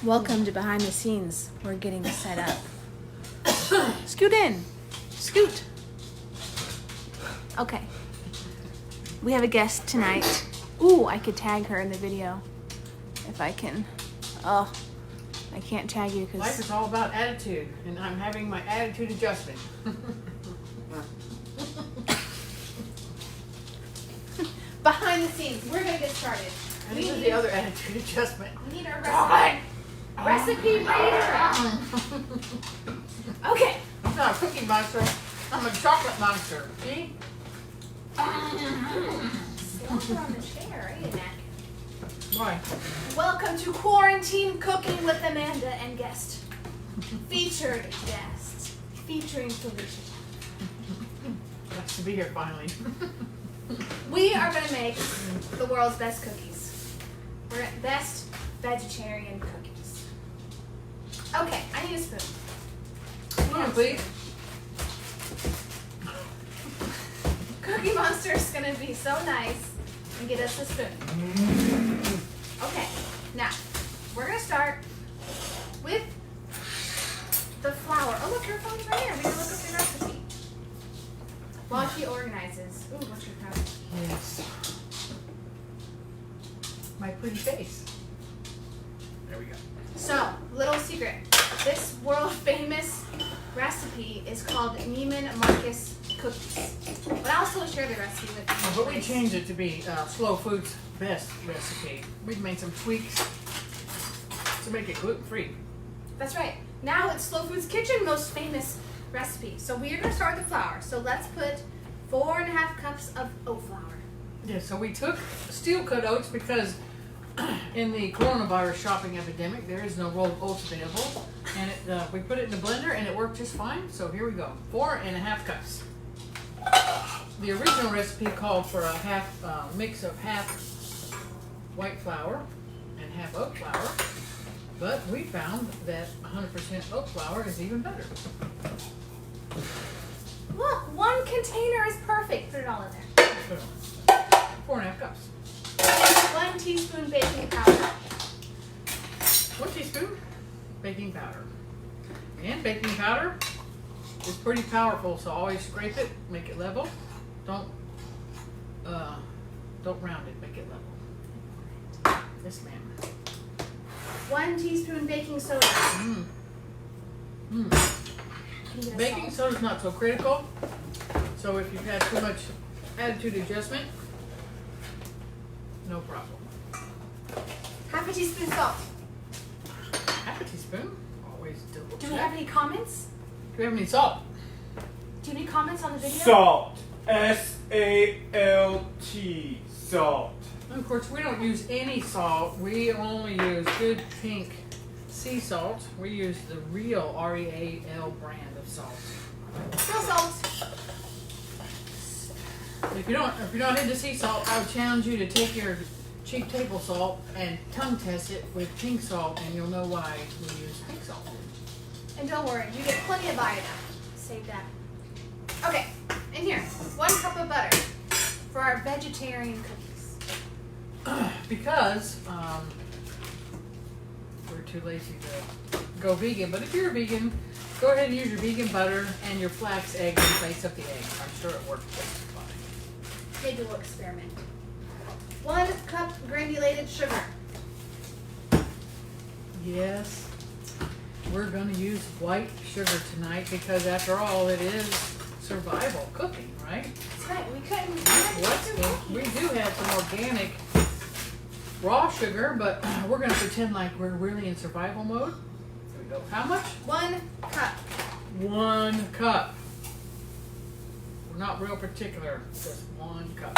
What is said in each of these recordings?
Welcome to behind the scenes. We're getting set up. Scoot in. Scoot. Okay. We have a guest tonight. Ooh, I could tag her in the video if I can. Oh, I can't tag you because life is all about attitude, and I'm having my attitude adjustment. behind the scenes. We're gonna get started. And this is the other attitude adjustment. We need our recipe reader. Okay. I'm not a cookie monster. I'm a chocolate monster. See? Slumber on the chair, ain't it? Why? Welcome to Quarantine Cooking with Amanda and guest. Featured guest. Featuring Felicia. Nice to be here finally. We are going to make the world's best cookies. We're at best vegetarian cookies. Okay, I need a spoon. Come on, please. Cookie Monster is going to be so nice and get us a spoon. Okay, now we're going to start with the flour. Oh, look, your phone's right here. We're going to look up the recipe while she organizes. Ooh, what's your powder? Yes. My pretty face. There we go. So, little secret. This world famous recipe is called Neiman Marcus cookies. But I'll still share the recipe with you. But we changed it to be Slow Food's best recipe. We've made some tweaks to make it gluten-free. That's right. Now it's Slow Food's Kitchen most famous recipe. So we are going to start with the flour. So let's put 4.5 cups of oat flour. Yeah, so we took steel-cut oats because in the coronavirus shopping epidemic, there is no rolled oats available. And we put it in the blender and it worked just fine. So here we go. 4.5 cups. The original recipe called for a mix of half white flour and half oat flour. But we found that 100% oat flour is even better. Look, 1 container is perfect. Put it all in there. Put it on. 4.5 cups. 1 teaspoon baking powder. 1 teaspoon baking powder. And baking powder is pretty powerful, so always scrape it, make it level. Don't round it, make it level. Yes, ma'am. 1 teaspoon baking soda. Baking soda is not so critical. So if you've had too much attitude adjustment, no problem. Half a teaspoon salt. Half a teaspoon. Always double check. Do we have any comments? Do we have any salt? Do you have any comments on the video? Salt. S-A-L-T. Salt. And of course, we don't use any salt. We only use good pink sea salt. We use the real REAL brand of salt. Real salt. If you're not into sea salt, I would challenge you to take your cheap table salt and tongue test it with pink salt, and you'll know why we use pink salt. And don't worry, you get plenty of iodine. Save that. Okay, in here, 1 cup of butter for our vegetarian cookies. Because we're too lazy to go vegan. But if you're a vegan, go ahead and use your vegan butter and your flax egg in place of the egg. I'm sure it works just fine. Maybe we'll experiment. 1 cup granulated sugar. Yes, we're going to use white sugar tonight because after all, it is survival cooking, right? That's right, we couldn't. We do have some organic raw sugar, but we're going to pretend like we're really in survival mode. Here we go. How much? 1 cup. 1 cup. We're not real particular, just 1 cup.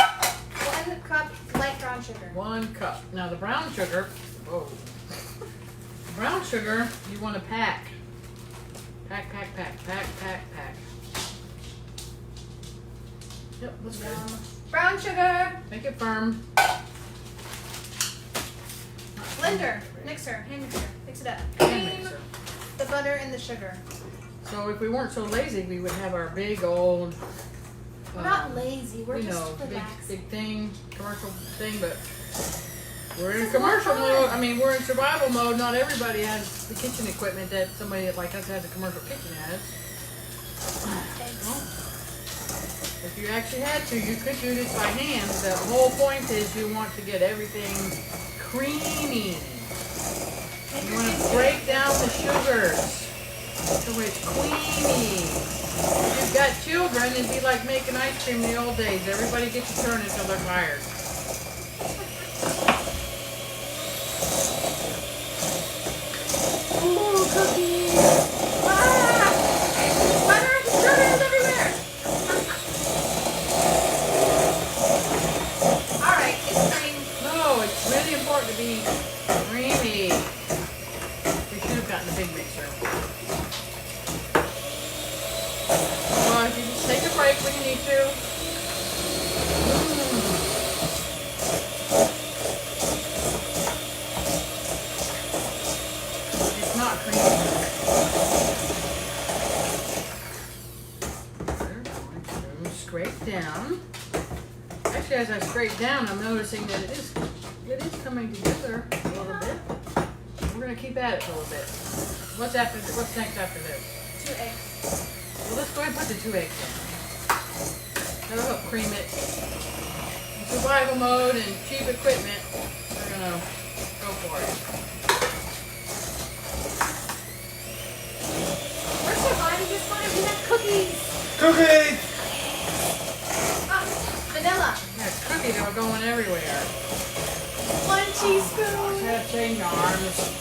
1 cup light brown sugar. 1 cup. Now the brown sugar, whoa. Brown sugar, you want to pack. Pack, pack, pack, pack, pack, pack. Yep, that's good. Brown sugar. Make it firm. Blender. Mixer. Hand mixer. Mix it up. Hand Cream mixer. the butter and the sugar. So if we weren't so lazy, we would have our big old, We're not lazy. We're you just know, relaxed. big thing, commercial thing, but We're in commercial mode. I mean, we're in survival mode. Not everybody has the kitchen equipment that somebody like us has a commercial kitchen has. Well, if you actually had to, you could do this by hand. The whole point is you want to get everything creamy. You want to break down the sugars so it's creamy. If you've got children, it'd be like making ice cream in the old days. Everybody gets a turn until they're tired. Ooh, cookies! Ah! Butter and strawberries everywhere! Alright, it's cream. No, it's really important to be creamy. We should have gotten a big mixer. Well, you just take a break when you need to. It's not creamy. We're going to scrape down. Actually, as I scrape down, I'm noticing that it is coming together a little bit. We're gonna keep at it for a little bit. What's next after this? 2 eggs. Well, let's go ahead and put the 2 eggs in. That'll help cream it. In survival mode and cheap equipment, we're gonna go for it. We're surviving this one and we have cookies. Cookies! Ah, vanilla. There's cookies that are going everywhere. 1 teaspoon. Gotta change arms.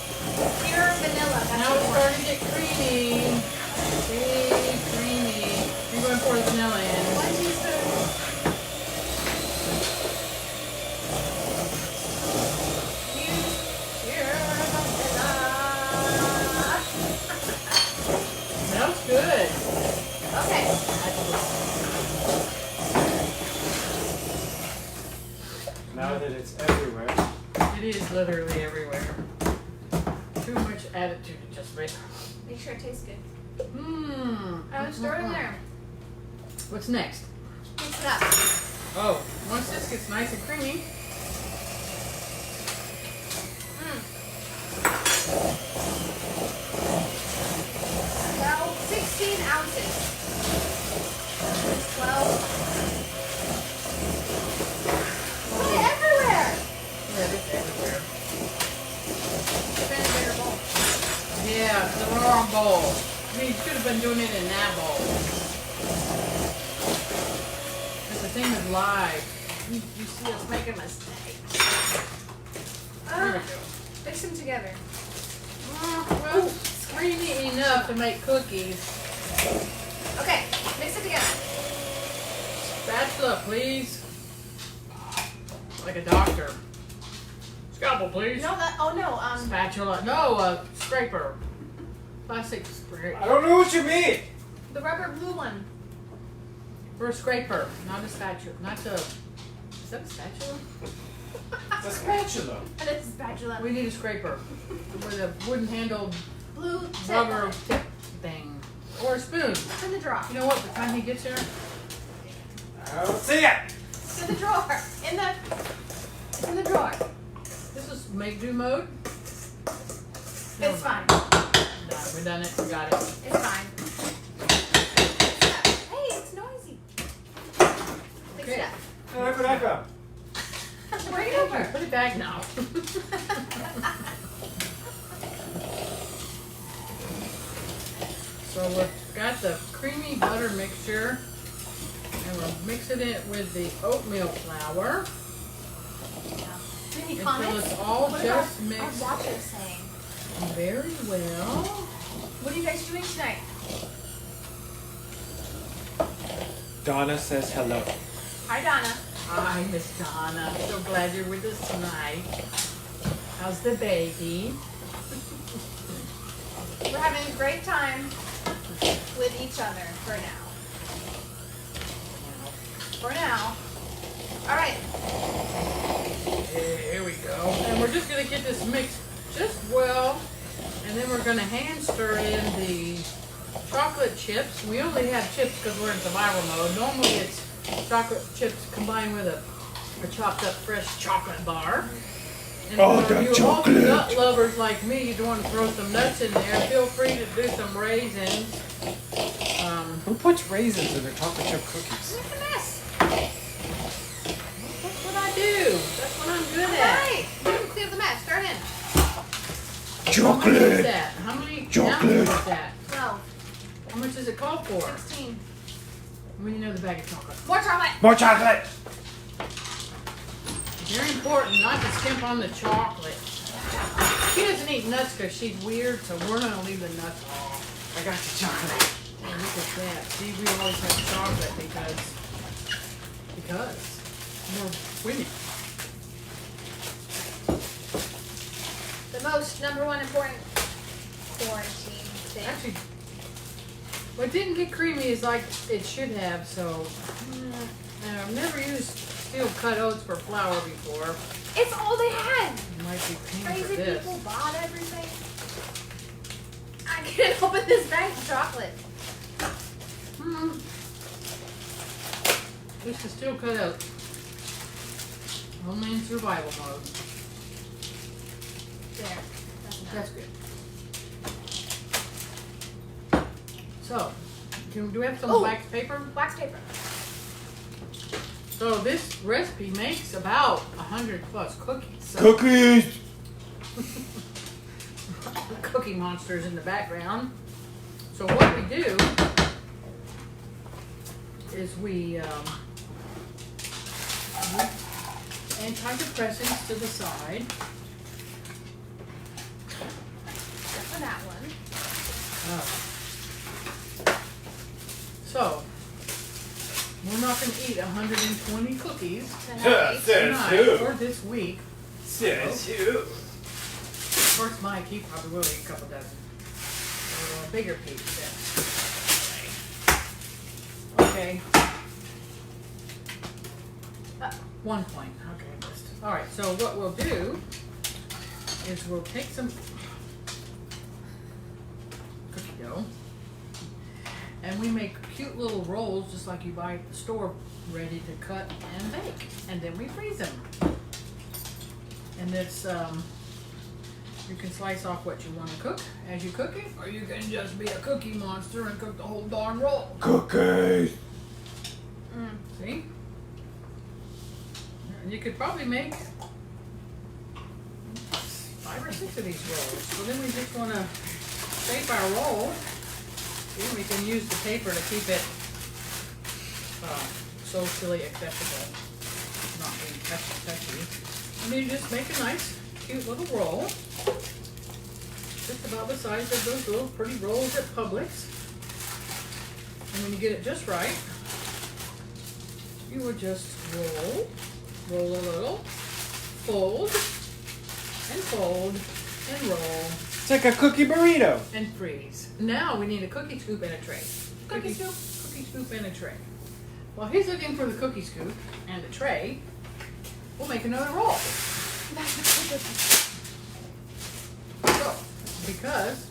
Pure vanilla. That's Now what it's we want. starting to get creamy. See, creamy. You're going to pour the vanilla in. 1 teaspoon. Use pure vanilla. Smells good. Okay. Now that it's everywhere. It is literally everywhere. Too much attitude just right. Make sure it tastes good. Mmm. I was throwing there. What's next? Mix it up. Oh, once this gets nice and creamy, About 16 ounces. 12. Put it everywhere. yeah, it's everywhere. Put it in a bigger bowl. Yeah, the wrong bowl. I mean, you should have been doing it in that bowl. But the thing is live. You see us making mistakes. There we go. Mix them together. Well, it's creamy enough to make cookies. Okay, mix it together. Spatula, please. Like a doctor. Scalpel, please. No, that. Oh no. Spatula. No, scraper. Plastic scraper. I don't know what you mean! The rubber blue one. For a scraper, not a spatula. Not a. Is that a spatula? It's a spatula. And it's a spatula. We need a scraper with a wooden handled Blue tip. rubber tip thing. Or a spoon. It's in the drawer. You know what? By the time he gets here, I don't see it! It's in the drawer. It's in the drawer. this is make do mode. It's fine. Done. We done it. We got it. It's fine. Hey, it's noisy. Fix it Okay. up. Oh, look what I found. Bring it over. Put it back now. So we've got the creamy butter mixture, and we're mixing it with the oatmeal flour Any until comments? it's all What just are our mixed watchers saying? very well. What are you guys doing tonight? Donna says hello. Hi, Donna. Hi, Miss Donna. So glad you're with us tonight. How's the baby? We're having a great time with each other for now. For now. All right. Here we go. And we're just going to get this mixed just well. And then we're going to hand stir in the chocolate chips. We only have chips because we're in survival mode. Normally it's chocolate chips combined with a chopped up fresh chocolate bar. And Oh, for the you chocolate. nut lovers like me, you want to throw some nuts in there. Feel free to do some raisins. Who puts raisins in their chocolate chip cookies? Look at this. That's what I do. That's what I'm good at. Alright, you can clear the mess. Throw it in. How much is Chocolate. that? How many Chocolate. ounces is that? 12, How much does it call for? 16. When you know the bag of chocolate. More chocolate. More chocolate. Very important not to skimp on the chocolate. She doesn't eat nuts because she's weird, so we're gonna leave the nuts off. I got the chocolate. And look at that. See, we always have chocolate because we're winning. The most number one important quarantine thing. Actually, what didn't get creamy is like it should have, so I've never used steel cut oats for flour before. It's all they had. It might be paying for Crazy this. people bought everything. I can't open this bag of chocolate. This is steel cut oats. Only in survival mode. There. That's good. So, do we have some Oh. wax paper? Wax paper. So this recipe makes about 100 plus cookies. So Cookies. Cookie monsters in the background. So what we do is we antidepressants to the side. For that one. So we're not going to eat 120 cookies Tonight. tonight or this week. Says who? Of course, Mike, he probably will eat a couple dozen. Or a bigger piece then. Okay. 1 point. Okay, just. All right. So what we'll do is we'll take some cookie dough, and we make cute little rolls just like you buy at the store, ready to cut and bake, and then we freeze them. And it's you can slice off what you want to cook as you cook it, or you can just be a cookie monster and cook the whole darn roll. Cookies. See? And you could probably make 5 or 6 of these rolls. So then we just want to shape our roll. See, we can use the paper to keep it socially acceptable, not being touchy. And you just make a nice, cute little roll. Just about the size of those little pretty rolls at Publix. And when you get it just right, you would just roll a little, fold, and roll, It's like a cookie burrito. and freeze. Now we need a cookie scoop and a tray. Cookie scoop. Cookie scoop and a tray. While he's looking for the cookie scoop and the tray, we'll make another roll. So, because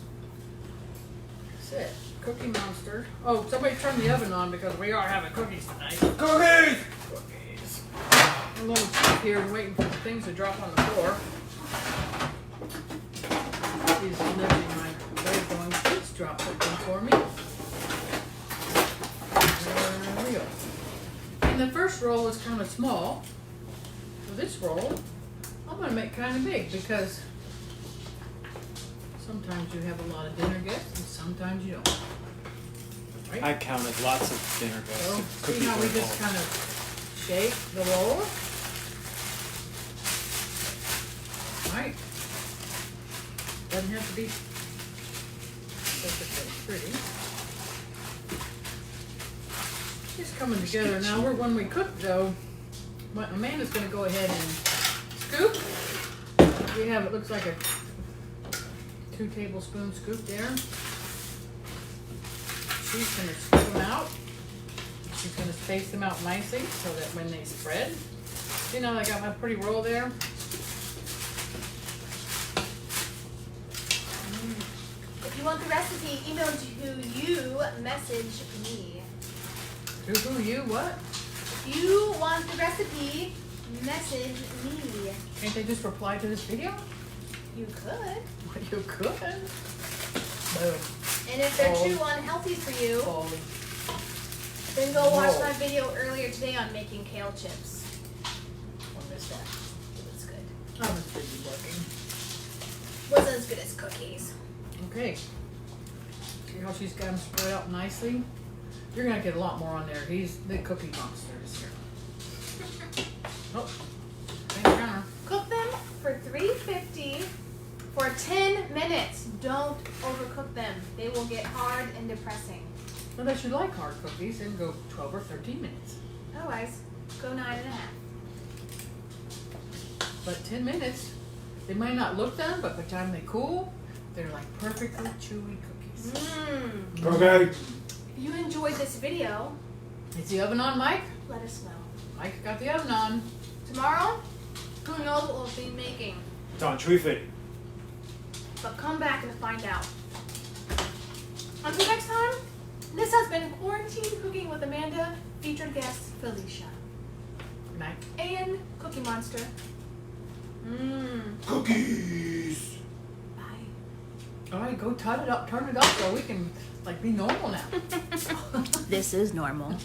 that's it. Cookie Monster. Oh, somebody turn the oven on because we are having cookies tonight. Cookies. Cookies. I'm a little cheap here and waiting for the things to drop on the floor. He's lifting my tray going, please drop something for me. There we go. And the first roll is kind of small. So this roll, I'm going to make kind of big because sometimes you have a lot of dinner guests and sometimes you don't. Right? I counted lots of dinner guests. So, if see cookies how we were just involved. kind of shape the roll? Right. Doesn't have to be perfectly pretty. Just coming together. Now when we cook dough, Amanda's going to go ahead and scoop. We have, it looks like a 2 tablespoon scoop there. She's going to scoop them out. She's going to space them out nicely so that when they spread, you know, I got my pretty roll there. If you want the recipe, email to you, message me. Who, you, what? If you want the recipe, message me. Can't they just reply to this video? You could. You could. Boom. And if they're Oh. too unhealthy for you, Holy. then go watch Whoa. my video earlier today on making kale chips. I missed that. It was good. I was busy working. Wasn't as good as cookies. Okay. See how she's got them spread out nicely? You're gonna get a lot more on there. He's the cookie monster this year. Oh. Same counter. Cook them for 350 for 10 minutes. Don't overcook them. They will get hard and depressing. Unless you like hard cookies, then go 12 or 13 minutes. Otherwise, go 9.5. But 10 minutes, they might not look done, but by the time they cool, they're like perfectly chewy cookies. Mmm. Okay. If you enjoyed this video, Is the oven on, Mike? let us know. Mike got the oven on. Tomorrow, who knows what we'll be making. It's on Tree Fit. But come back and find out. Until next time, this has been Quarantine Cooking with Amanda, featured guest Felicia, Good night. and Cookie Monster. Mmm. Cookies. Bye. All right, go turn it up so we can like be normal now. This is normal.